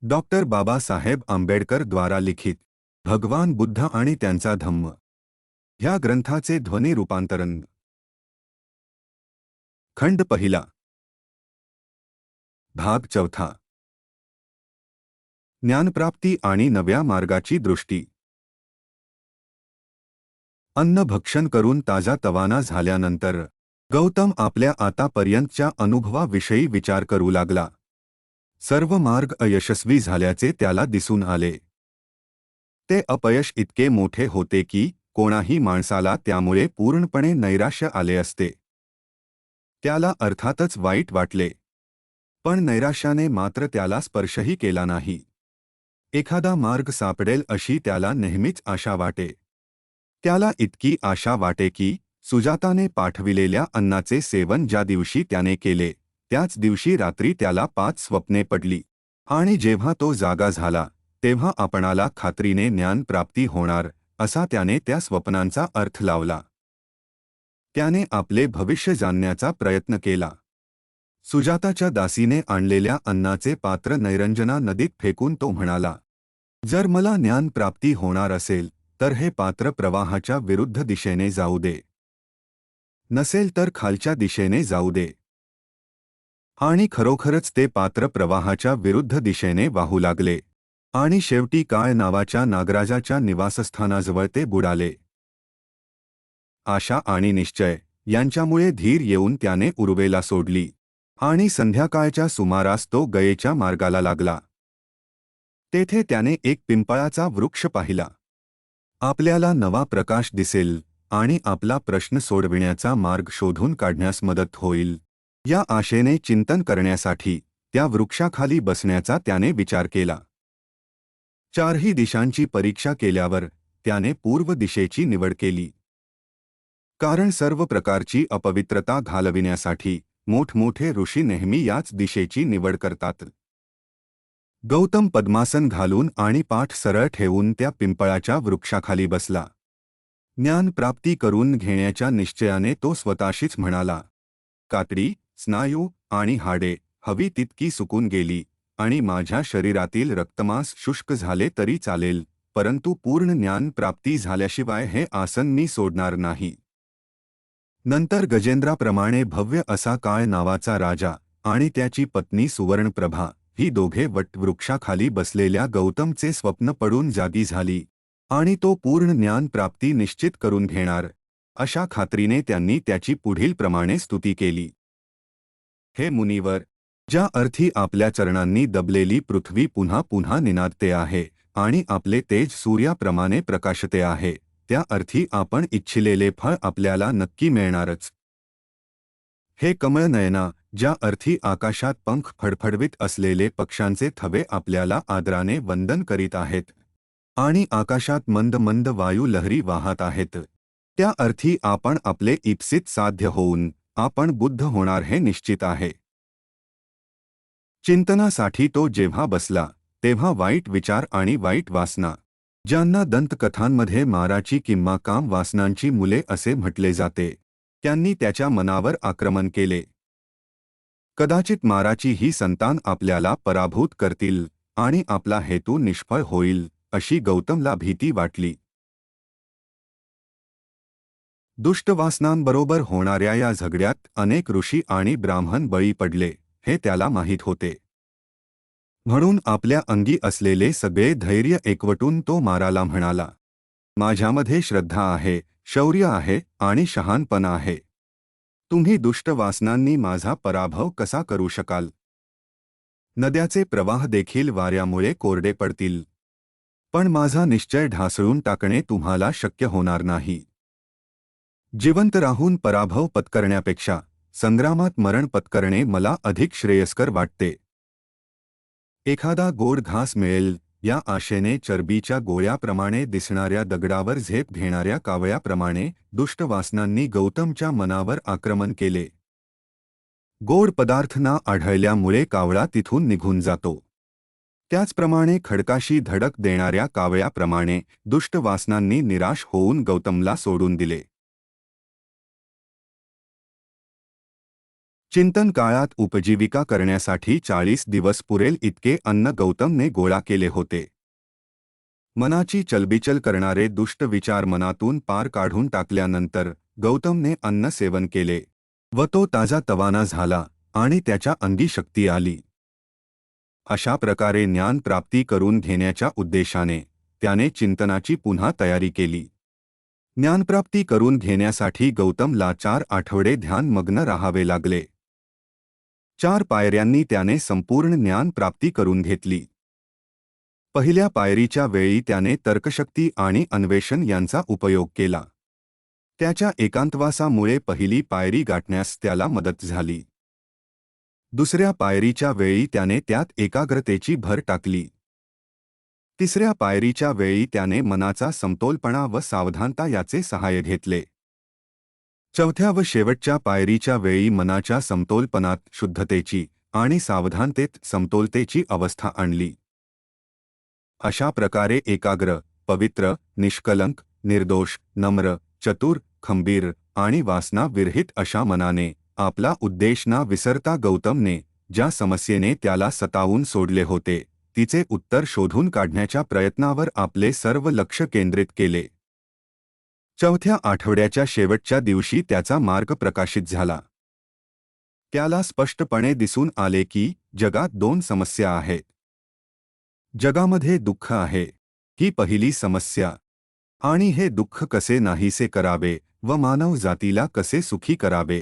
Doctor Babasaheb Ambedkar द्वारा लिखित भगवान बुद्ध आणि त्यांचा धम्म ह्या ग्रंथाचे ध्वनी रूपांतरण। खंड पहिला, भाग चौथा। ज्ञानप्राप्ती आणि नव्या मार्गाची दृष्टी। अन्न भक्षण करून ताजा तवाना झाल्यानंतर गौतम आपल्या आतापर्यंतच्या अनुभवाविषयी विचार करू लागला। सर्व मार्ग अयशस्वी झाल्याचे त्याला दिसून आले। ते अपयश इतके मोठे होते की कोणाही माणसाला त्यामुळे पूर्णपणे नैराश्य आले असते। त्याला अर्थातच वाईट वाटले, पण नैराश्याने मात्र त्याला स्पर्शही केला नाही। एखादा मार्ग सापडेल अशी त्याला नेहमीच आशा वाटे। त्याला इतकी आशा वाटे की सुजाताने पाठविलेल्या अन्नाचे सेवन ज्या दिवशी त्याने केले त्याच दिवशी रात्री त्याला 5 स्वप्ने पडली, आणि जेव्हा तो जागा झाला तेव्हा आपणाला खात्रीने ज्ञान प्राप्ती होणार असा त्याने त्या स्वप्नांचा अर्थ लावला। त्याने आपले भविष्य जाणण्याचा प्रयत्न केला। सुजाताच्या दासीने आणलेल्या अन्नाचे पात्र नैरंजना नदीत फेकून तो म्हणाला, जर मला ज्ञान प्राप्ती होणार असेल तर हे पात्र प्रवाहाच्या विरुद्ध दिशेने जाऊ दे, नसेल तर खालच्या दिशेने जाऊ दे। आणि खरोखरच ते पात्र प्रवाहाच्या विरुद्ध दिशेने वाहू लागले, आणि शेवटी काळ नावाच्या नागराजाच्या निवासस्थानाजवळ ते बुडाले। आशा आणि निश्चय यांच्यामुळे धीर येऊन त्याने उरुवेला सोडली, आणि संध्याकाळच्या सुमारास तो गयेच्या मार्गाला लागला। तेथे त्याने एक पिंपळाचा वृक्ष पाहिला। आपल्याला नवा प्रकाश दिसेल आणि आपला प्रश्न सोडविण्याचा मार्ग शोधून काढण्यास मदत होईल या आशेने चिंतन करण्यासाठी त्या वृक्षाखाली बसण्याचा त्याने विचार केला। चारही दिशांची परीक्षा केल्यावर त्याने पूर्व दिशेची निवड केली, कारण सर्व प्रकारची अपवित्रता घालविण्यासाठी मोठमोठे ऋषी नेहमी याच दिशेची निवड करतात। गौतम पद्मासन घालून आणि पाठ सरळ ठेवून त्या पिंपळाच्या वृक्षाखाली बसला। ज्ञान प्राप्ती करून घेण्याच्या निश्चयाने तो स्वतःशीच म्हणाला, कातडी, स्नायू आणि हाडे हवी तितकी सुकून गेली आणि माझ्या शरीरातील रक्तमांस शुष्क झाले तरी चालेल, परंतु पूर्ण ज्ञान प्राप्ती झाल्याशिवाय हे आसन मी सोडणार नाही। नंतर गजेंद्राप्रमाणे भव्य असा काळ नावाचा राजा आणि त्याची पत्नी सुवर्णप्रभा ही दोघे वटवृक्षाखाली बसलेल्या गौतमचे स्वप्न पडून जागी झाली, आणि तो पूर्ण ज्ञान प्राप्ती निश्चित करून घेणार अशा खात्रीने त्यांनी त्याची पुढील प्रमाणे स्तुती केली। हे मुनिवर, ज्या अर्थी आपल्या चरणांनी दबलेली पृथ्वी पुन्हा पुन्हा निनादते आहे आणि आपले तेज सूर्याप्रमाणे प्रकाशते आहे, त्या अर्थी आपण इच्छिलेले फळ आपल्याला नक्की मिळणारच। हे कमळनयना, ज्या अर्थी आकाशात पंख फडफडवीत असलेले पक्ष्यांचे थवे आपल्याला आदराने वंदन करीत आहेत आणि आकाशात मंद मंद वायू लहरी वाहत आहेत, त्या अर्थी आपण आपले इप्सित साध्य होऊन आपण बुद्ध होणार हे निश्चित आहे। चिंतनासाठी तो जेव्हा बसला तेव्हा वाईट विचार आणि वाईट वासना, ज्यांना दंतकथांमध्ये माराची किंवा काम वासनांची मुले असे म्हटले जाते, त्यांनी त्याच्या मनावर आक्रमण केले। कदाचित माराची ही संतान आपल्याला पराभूत करतील आणि आपला हेतू निष्फळ होईल अशी गौतमला भीती वाटली। दुष्टवासनांबरोबर होणाऱ्या या झगड्यात अनेक ऋषी आणि ब्राह्मण बळी पडले हे त्याला माहीत होते। म्हणून आपल्या अंगी असलेले सगळे धैर्य एकवटून तो माराला म्हणाला, माझ्यामध्ये श्रद्धा आहे, शौर्य आहे आणि शहाणपणा आहे। तुम्ही दुष्ट वासनांनी माझा पराभव कसा करू शकाल? नद्याचे प्रवाह देखील वाऱ्यामुळे कोरडे पडतील, पण माझा निश्चय ढासळून टाकणे तुम्हाला शक्य होणार नाही। जिवंत राहून पराभव पत्करण्यापेक्षा संग्रामात मरण पत्करणे मला अधिक श्रेयस्कर वाटते। एखादा गोड घास मिळेल या आशेने चरबीच्या गोळ्याप्रमाणे दिसणाऱ्या दगडावर झेप घेणाऱ्या कावळ्याप्रमाणे दुष्ट वासनांनी गौतमच्या मनावर आक्रमण केले। गोड पदार्थ ना आढळल्यामुळे कावळा तिथून निघून जातो, त्याचप्रमाणे खडकाशी धडक देणाऱ्या कावळ्याप्रमाणे दुष्ट वासनांनी निराश होऊन गौतमला सोडून दिले। चिंतन काळात उपजीविका करण्यासाठी 40 दिवस पुरेल इतके अन्न गौतमने गोळा केले होते. मनाची चलबिचल करणारे दुष्ट विचार मनातून पार काढून टाकल्यानंतर गौतमने अन्न सेवन केले व तो ताजा तवाना झाला आणि त्याच्या अंगी शक्ती आली. अशा प्रकारे ज्ञान प्राप्ती करून घेण्याच्या उद्देशाने त्याने चिंतनाची पुन्हा तयारी केली. ज्ञानप्राप्ती करून घेण्यासाठी गौतमला 4 आठवडे ध्यानमग्न राहावे लागले. 4 पायऱ्यांनी त्याने संपूर्ण ज्ञान प्राप्ती करून घेतली. पहिल्या पायरीच्या वेळी त्याने तर्कशक्ती आणि अन्वेषण यांचा उपयोग केला. त्याच्या एकांतवासामुळे पहिली पायरी गाठण्यास त्याला मदत झाली. दुसऱ्या पायरीच्या वेळी त्याने त्यात एकाग्रतेची भर टाकली. तिसऱ्या पायरीच्या वेळी त्याने मनाचा समतोलपणा व सावधानता याचे सहाय्य घेतले. चौथ्या व शेवटच्या पायरीच्या वेळी मनाच्या समतोलपणात शुद्धतेची आणि सावधानतेत समतोलतेची अवस्था आणली. अशा प्रकारे एकाग्र, पवित्र, निष्कलंक, निर्दोष, नम्र, चतुर, खंबीर आणि वासना विरहित अशा मनाने आपला उद्देश न विसरता गौतमने ज्या समस्येने त्याला सतावून सोडले होते तिचे उत्तर शोधून काढण्याच्या प्रयत्नावर आपले सर्व लक्ष केंद्रित केले. चौथ्या आठवड्याच्या शेवटच्या दिवशी त्याचा मार्ग प्रकाशित झाला. त्याला स्पष्टपणे दिसून आले की जगात 2 समस्या आहेत. जगामध्ये दुःख आहे, ही पहिली समस्या, आणि हे दुःख कसे नाहीसे करावे व मानव जातीला कसे सुखी करावे,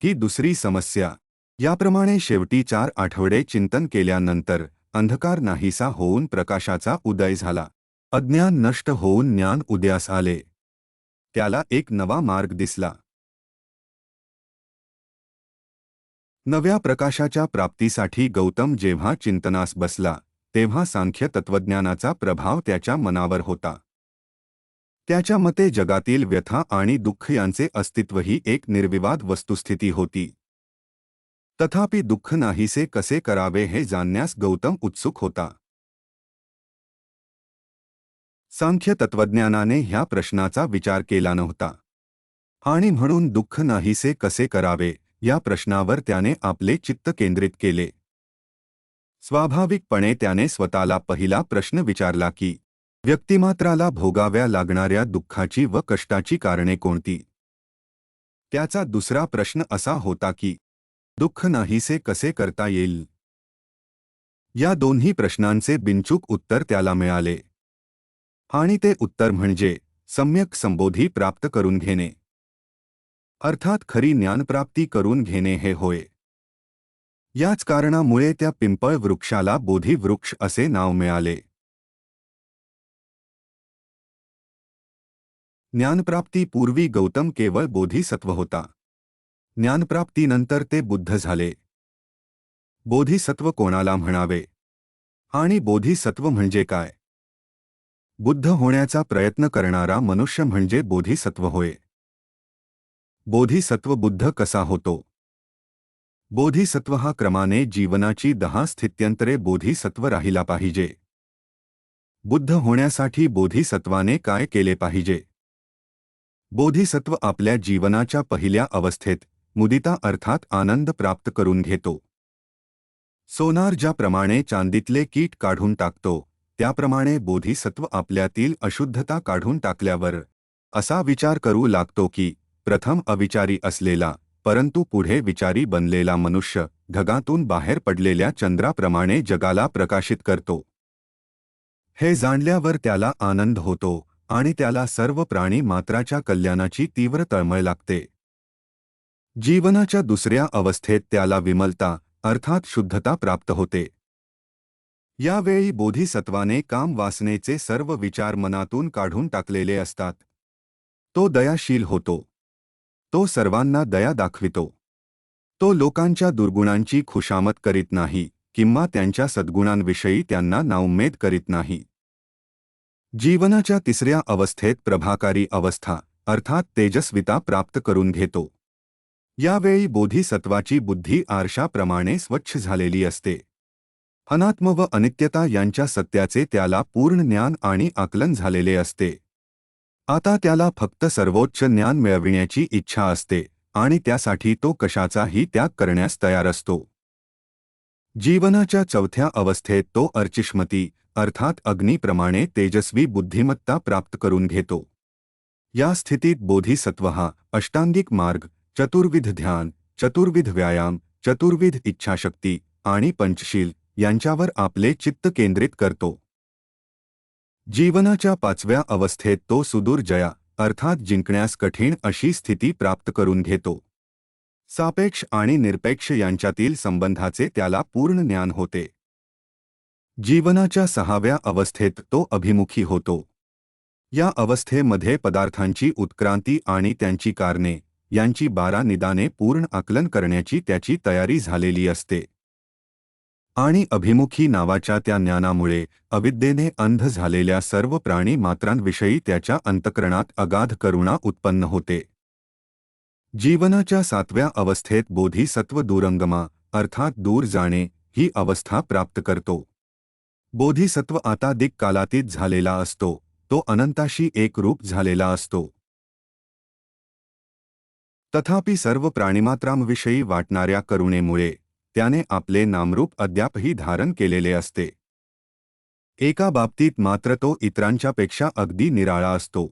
ही दुसरी समस्या. याप्रमाणे शेवटी 4 आठवडे चिंतन केल्यानंतर अंधकार नाहीसा होऊन प्रकाशाचा उदय झाला. अज्ञान नष्ट होऊन ज्ञान उदयास आले. त्याला एक नवा मार्ग दिसला. नव्या प्रकाशाच्या प्राप्तीसाठी गौतम जेव्हा चिंतनास बसला तेव्हा सांख्य तत्वज्ञानाचा प्रभाव त्याच्या मनावर होता. त्याच्या मते जगातील व्यथा आणि दुःख यांचे अस्तित्व ही एक निर्विवाद वस्तुस्थिती होती. तथापि दुःख नाहीसे कसे करावे हे जाणण्यास गौतम उत्सुक होता. सांख्य तत्वज्ञानाने ह्या प्रश्नाचा विचार केला नव्हता आणि म्हणून दुःख नाहीसे कसे करावे या प्रश्नावर त्याने आपले चित्त केंद्रित केले. स्वाभाविकपणे त्याने स्वतःला पहिला प्रश्न विचारला की व्यक्तिमात्राला भोगाव्या लागणाऱ्या दुःखाची व कष्टाची कारणे कोणती. त्याचा दुसरा प्रश्न असा होता की दुःख नाहीसे कसे करता येईल. या दोन्ही प्रश्नांचे बिनचूक उत्तर त्याला मिळाले आणि ते उत्तर म्हणजे सम्यक संबोधी प्राप्त करून घेणे, अर्थात खरी ज्ञानप्राप्ती करून घेणे हे होय. याच कारणामुळे त्या पिंपळ वृक्षाला बोधी वृक्ष असे नाव मिळाले. ज्ञानप्राप्तीपूर्वी गौतम केवळ बोधिसत्व होता. ज्ञानप्राप्तीनंतर ते बुद्ध झाले. बोधिसत्व कोणाला म्हणावे आणि बोधिसत्व म्हणजे काय. बुद्ध होण्याचा प्रयत्न करणारा मनुष्य म्हणजे बोधिसत्व होय. बोधिसत्व बुद्ध कसा होतो. बोधिसत्व हा क्रमाने जीवनाची 10 स्थित्यंतरे बोधिसत्व राहिला पाहिजे. बुद्ध होण्यासाठी बोधिसत्वाने काय केले पाहिजे. बोधिसत्व आपल्या जीवनाच्या पहिल्या अवस्थेत मुदिता अर्थात आनंद प्राप्त करून घेतो. सोनार ज्याप्रमाणे चांदीतले कीट काढून टाकतो त्याप्रमाणे बोधिसत्व आपल्यातील अशुद्धता काढून टाकल्यावर असा विचार करू लागतो की प्रथम अविचारी असलेला परंतु पुढे विचारी बनलेला मनुष्य ढगातून बाहेर पडलेल्या चंद्राप्रमाणे जगाला प्रकाशित करतो. हे जाणल्यावर त्याला आनंद होतो आणि त्याला सर्व प्राणी मात्राच्या कल्याणाची तीव्र तळमळ लागते. जीवनाच्या दुसऱ्या अवस्थेत त्याला विमलता अर्थात शुद्धता प्राप्त होते. यावेळी बोधिसत्वाने काम वासनेचे सर्व विचार मनातून काढून टाकलेले असतात. तो दयाशील होतो. तो सर्वांना दया दाखवितो. तो लोकांच्या दुर्गुणांची खुशामत करीत नाही किंवा त्यांच्या सद्गुणांविषयी त्यांना नाउमेद करीत नाही. जीवनाच्या तिसऱ्या अवस्थेत प्रभाकारी अवस्था अर्थात तेजस्विता प्राप्त करून घेतो. यावेळी बोधिसत्वाची बुद्धी आरशाप्रमाणे स्वच्छ झालेली असते. अनात्म व अनित्यता यांच्या सत्याचे त्याला पूर्ण ज्ञान आणि आकलन झालेले असते. आता त्याला फक्त सर्वोच्च ज्ञान मिळविण्याची इच्छा असते आणि त्यासाठी तो कशाचाही त्याग करण्यास तयार असतो. जीवनाच्या चौथ्या अवस्थेत तो अर्चिष्मती अर्थात अग्नीप्रमाणे तेजस्वी बुद्धिमत्ता प्राप्त करून घेतो. या स्थितीत बोधिसत्व हा अष्टांगिक मार्ग, चतुर्विध ध्यान, चतुर्विध व्यायाम, चतुर्विध इच्छाशक्ती आणि पंचशील यांच्यावर आपले चित्त केंद्रित करतो. जीवनाच्या पाचव्या अवस्थेत तो सुदूर जया अर्थात जिंकण्यास कठीण अशी स्थिती प्राप्त करून घेतो. सापेक्ष आणि निरपेक्ष यांच्यातील संबंधाचे त्याला पूर्ण ज्ञान होते. जीवनाच्या सहाव्या अवस्थेत तो अभिमुखी होतो. या अवस्थेमध्ये पदार्थांची उत्क्रांती आणि त्यांची कारणे यांची 12 निदाने पूर्ण आकलन करण्याची त्याची तयारी झालेली असते. आणि अभिमुखी नावाच्या त्या ज्ञानामुळे अविद्येने अंध झालेल्या सर्व प्राणी मात्रांविषयी त्याच्या अंतःकरणात अगाध करुणा उत्पन्न होते. जीवनाच्या सातव्या अवस्थेत बोधिसत्व दूरंगमा अर्थात दूर जाणे ही अवस्था प्राप्त करतो. बोधिसत्व आता दिक कालातीत झालेला असतो, तो अनंताशी एक रूप झालेला असतो. तथापि सर्व प्राणिमात्रांविषयी वाटणाऱ्या करुणेमुळे त्याने आपले नामरूप अद्यापही धारण केलेले असते. एका बाबतीत मात्र तो इतरांच्यापेक्षा अगदी निराळा असतो.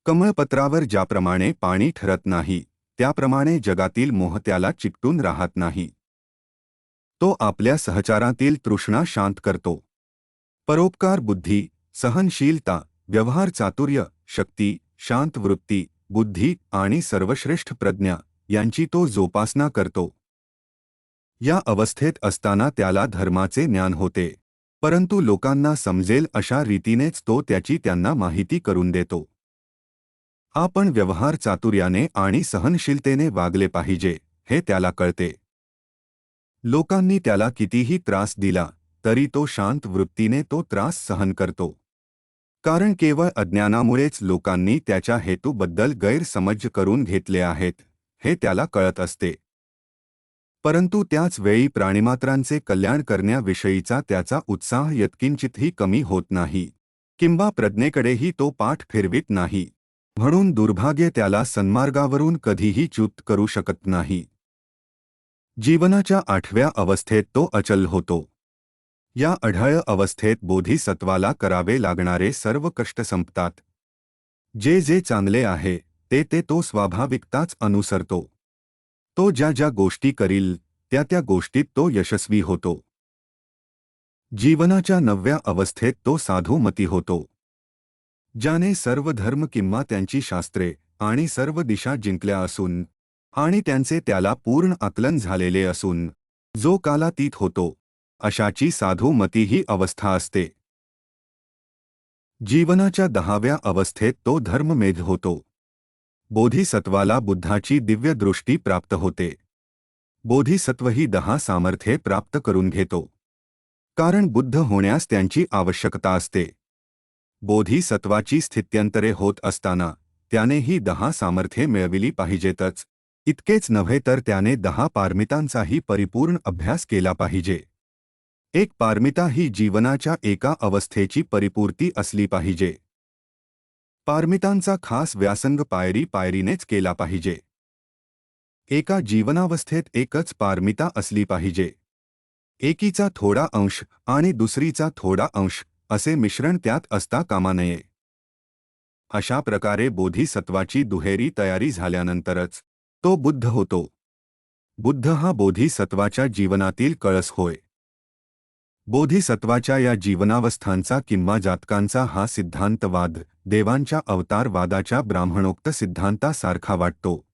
कमळपत्रावर ज्याप्रमाणे पाणी ठरत नाही, त्याप्रमाणे जगातील मोह त्याला चिकटून राहत नाही. तो आपल्या सहचारातील तृष्णा शांत करतो. परोपकार बुद्धी, सहनशीलता, व्यवहार चातुर्य, शक्ती, शांत वृत्ती, बुद्धी आणि सर्वश्रेष्ठ प्रज्ञा यांची तो जोपासना करतो. या अवस्थेत असताना त्याला धर्माचे ज्ञान होते, परंतु लोकांना समजेल अशा रीतीनेच तो त्याची त्यांना माहिती करून देतो. आपण व्यवहार चातुर्याने आणि सहनशीलतेने वागले पाहिजे हे त्याला कळते. लोकांनी त्याला कितीही त्रास दिला तरी तो शांत वृत्तीने तो त्रास सहन करतो. कारण केवळ अज्ञानामुळेच लोकांनी त्याच्या हेतूबद्दल गैरसमज करून घेतले आहेत हे त्याला कळत असते. परंतु त्याच वेळी प्राणिमात्रांचे कल्याण करण्याविषयीचा त्याचा उत्साह यत्किंचितही कमी होत नाही, किंवा प्रज्ञेकडेही तो पाठ फिरवित नाही. म्हणून दुर्भाग्य त्याला सन्मार्गावरून कधीही च्युत करू शकत नाही. जीवनाच्या आठव्या अवस्थेत तो अचल होतो. या अढळ अवस्थेत बोधिसत्वाला करावे लागणारे सर्व कष्ट संपतात. जे जे चांगले आहे ते तो स्वाभाविकताच अनुसरतो. तो ज्या ज्या गोष्टी करील त्या त्या गोष्टीत तो यशस्वी होतो. जीवनाच्या नवव्या अवस्थेत तो साधुमती होतो. ज्याने सर्व धर्म किंवा त्यांची शास्त्रे आणि सर्व दिशा जिंकल्या असून आणि त्यांचे त्याला पूर्ण आकलन झालेले असून जो कालातीत होतो, अशाची साधुमती ही अवस्था असते. जीवनाच्या 10व्या अवस्थेत तो धर्ममेध होतो. बोधिसत्वाला बुद्धाची दिव्य दृष्टी प्राप्त होते. बोधिसत्व ही 10 सामर्थ्ये प्राप्त करून घेतो, कारण बुद्ध होण्यास त्यांची आवश्यकता असते. बोधिसत्वाची स्थित्यंतरे होत असताना त्याने ही 10 सामर्थ्ये मिळविली पाहिजेतच. इतकेच नव्हे तर त्याने 10 पारमितांचाही परिपूर्ण अभ्यास केला पाहिजे. एक पारमिता ही जीवनाच्या एका अवस्थेची परिपूर्ती असली पाहिजे. पारमितांचा खास व्यासंग पायरी पायरीनेच केला पाहिजे. एका जीवनावस्थेत एकच पारमिता असली पाहिजे. एकीचा थोडा अंश आणि दुसरीचा थोडा अंश असे मिश्रण त्यात असता कामा नये. अशा प्रकारे बोधिसत्वाची दुहेरी तयारी झाल्यानंतरच तो बुद्ध होतो. बुद्ध हा बोधिसत्वाच्या जीवनातील कळस होय. बोधिसत्वाच्या या जीवनावस्थांचा किंवा जातकांचा हा सिद्धांतवाद देवांच्या अवतारवादाच्या ब्राह्मणोक्त सिद्धांतासारखा वाटतो.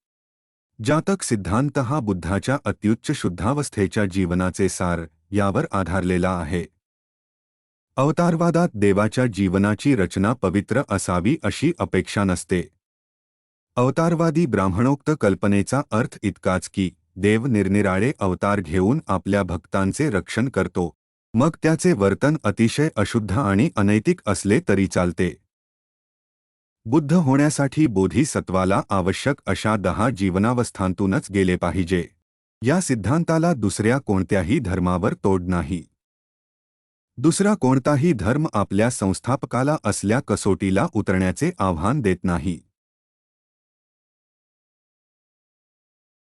जातक सिद्धांत हा बुद्धाच्या अत्युच्च शुद्धावस्थेच्या जीवनाचे सार यावर आधारलेला आहे. अवतारवादात देवाच्या जीवनाची रचना पवित्र असावी अशी अपेक्षा नसते. अवतारवादी ब्राह्मणोक्त कल्पनेचा अर्थ इतकाच की देव निरनिराळे अवतार घेऊन आपल्या भक्तांचे रक्षण करतो, मग त्याचे वर्तन अतिशय अशुद्ध आणि अनैतिक असले तरी चालते. बुद्ध होण्यासाठी बोधिसत्वाला आवश्यक अशा 10 जीवनावस्थांतूनच गेले पाहिजे. या सिद्धांताला दुसऱ्या कोणत्याही धर्मावर तोड नाही. दुसरा कोणताही धर्म आपल्या संस्थापकाला असल्या कसोटीला उतरण्याचे आव्हान देत नाही.